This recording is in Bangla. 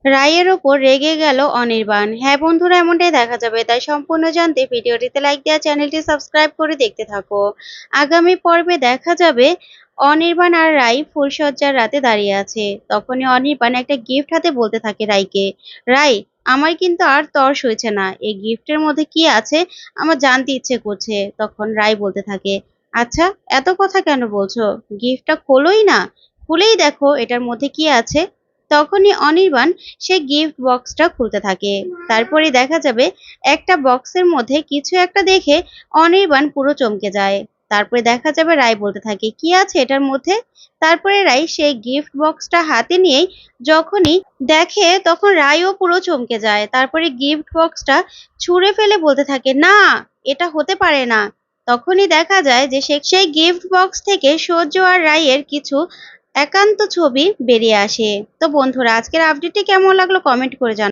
রায়ের ওপর রেগে গেল অনির্বাণ। হ্যাঁ বন্ধুরা, এমনটাই দেখা যাবে। তাই সম্পূর্ণ জানতে ভিডিওটিতে লাইক দেওয়া, চ্যানেলটি সাবস্ক্রাইব করে দেখতে থাকো। আগামী পর্বে দেখা যাবে অনির্বাণ আর রাই ফুলশয্যার রাতে দাঁড়িয়ে আছে। তখনই অনির্বাণ একটা গিফট হাতে বলতে থাকে রাইকে, রাই, আমার কিন্তু আর তর সইছে না, এই গিফটের মধ্যে কি আছে আমার জানতে ইচ্ছে করছে। তখন রাই বলতে থাকে, আচ্ছা এত কথা কেন বলছো, গিফটটা খোলোই না, খুলেই দেখো এটার মধ্যে কি আছে। তখনই অনির্বাণ সে গিফট বক্সটা খুলতে থাকে। তারপরে দেখা যাবে একটা বক্সের মধ্যে কিছু একটা দেখে অনির্বাণ পুরো চমকে যায়। তারপরে দেখা যাবে রাই বলতে থাকে, কি আছে এটার মধ্যে। তারপরে রাই সেই গিফট বক্সটা হাতে নিয়েই যখনই দেখে তখন রাইও পুরো চমকে যায়। তারপরে গিফট বক্সটা ছুঁড়ে ফেলে বলতে থাকে, না, এটা হতে পারে না। তখনই দেখা যায় যে সেই গিফট বক্স থেকে সূর্য আর রাইয়ের কিছু একান্ত ছবি বেরিয়ে আসে। তো বন্ধুরা, আজকের আপডেটটি কেমন লাগলো কমেন্ট করে জানান।